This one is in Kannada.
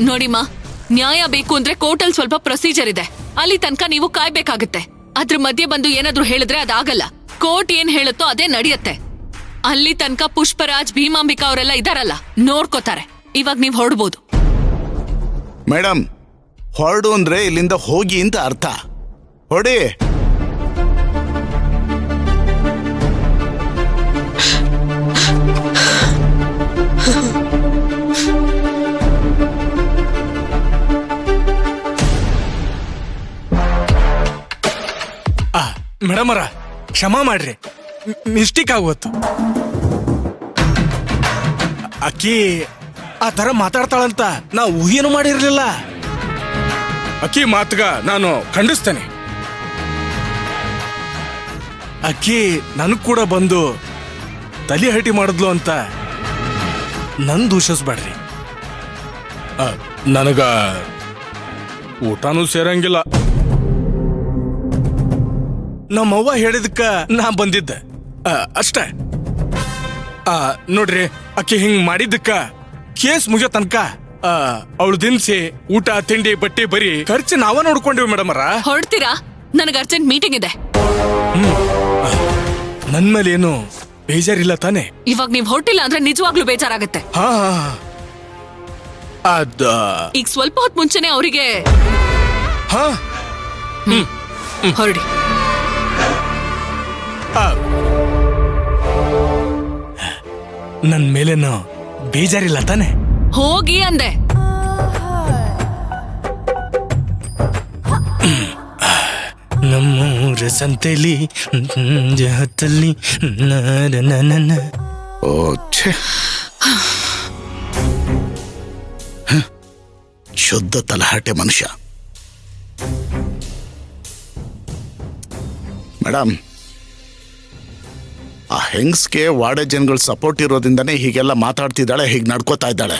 ನೋಡಿಮ್ಮ, ನ್ಯಾಯ ಬೇಕು ಅಂದ್ರೆ ಕೋರ್ಟಲ್ ಸ್ವಲ್ಪ ಪ್ರೊಸೀಜರ್ ಇದೆ. ಅಲ್ಲಿ ತನಕ ನೀವು ಕಾಯ್ಬೇಕಾಗತ್ತೆ. ಅದ್ರ ಮಧ್ಯೆ ಬಂದು ಏನಾದ್ರೂ ಹೇಳಿದ್ರೆ ಅದಾಗಲ್ಲ. ಕೋರ್ಟ್ ಏನ್ ಹೇಳುತ್ತೋ ಅದೇ ನಡೆಯುತ್ತೆ. ಅಲ್ಲಿ ತನಕ ಪುಷ್ಪರಾಜ್, ಭೀಮಾಂಬಿಕಾ ಅವರೆಲ್ಲ ಇದಾರಲ್ಲ, ನೋಡ್ಕೋತಾರೆ. ಇವಾಗ ನೀವ್ ಹೊರಡ್ಬೋದು. ಮೇಡಮ್, ಹೊರಡು ಅಂದ್ರೆ ಇಲ್ಲಿಂದ ಹೋಗಿ ಅಂತ ಅರ್ಥ. ಹೊಡಿ. ಮೇಡಮ್ ಅವರ ಕ್ಷಮಾ ಮಾಡ್ರಿ, ಮಿಸ್ಟೇಕ್ ಆಗೋತ್ತು. ಅಕ್ಕಿ ಆ ತರ ಮಾತಾಡ್ತಾಳಂತ ನಾ ಊಹೆನೂ ಮಾಡಿರ್ಲಿಲ್ಲ. ಅಕ್ಕಿ ಮಾತುಗ ನಾನು ಖಂಡಿಸ್ತೇನೆ. ಅಕ್ಕಿ ನನಗ್ ಕೂಡ ಬಂದು ತಲೆ ಹರಟಿ ಮಾಡಿದ್ಲು ಅಂತ ನನ್ ದೂಷಿಸ್ಬೇಡ್ರಿ. ನನಗ ಊಟನೂ ಸೇರಂಗಿಲ್ಲ. ನಮ್ಮವ್ವ ಹೇಳಿದಕ್ಕ ನಾ ಬಂದಿದ್ದೆ ಅಷ್ಟೇ. ನೋಡ್ರಿ, ಅಕ್ಕಿ ಹಿಂಗ್ ಮಾಡಿದ್ದಕ್ಕ ಕೇಸ್ ಮುಗಿಯೋ ತನಕ ಅವಳು ದಿನಸಿ, ಊಟ, ತಿಂಡಿ, ಬಟ್ಟೆ ಬರೀ ಖರ್ಚು ನಾವ ನೋಡ್ಕೊಂಡಿವಿ ಮೇಡಮ್ ಅವರ. ಹೊರಡ್ತೀರಾ? ನನಗೆ ಅರ್ಜೆಂಟ್ ಮೀಟಿಂಗ್ ಇದೆ. ನನ್ ಮೇಲೆ ಏನು ಬೇಜಾರಿಲ್ಲ ತಾನೆ? ಇವಾಗ ನೀವ್ ಹೊರಟಿಲ್ಲ ಅಂದ್ರೆ ನಿಜವಾಗ್ಲೂ ಬೇಜಾರಾಗತ್ತೆ. ಹಾ, ಈಗ ಸ್ವಲ್ಪ ಹೊತ್ತು ಮುಂಚೆನೆ ಅವರಿಗೆ ಹಾ ಹೊರಡಿ. ನನ್ ಮೇಲೇನು ಬೇಜಾರಿಲ್ಲ ತಾನೆ? ಹೋಗಿ ಅಂದೆ. ನಮ್ಮೂರ ಸಂತೆಲಿ ಜಹತ್ತಲ್ಲಿ ಶುದ್ಧ ತಲಹಟೆ ಮನುಷ್ಯ. ಮೇಡಮ್, ಆ ಹೆಂಗ್ಸ್ಗೆ ವಾಡೆ ಜನಗಳ ಸಪೋರ್ಟ್ ಇರೋದ್ರಿಂದನೇ ಹೀಗೆಲ್ಲ ಮಾತಾಡ್ತಿದ್ದಾಳೆ, ಹೀಗೆ ನಡ್ಕೋತಾ ಇದ್ದಾಳೆ.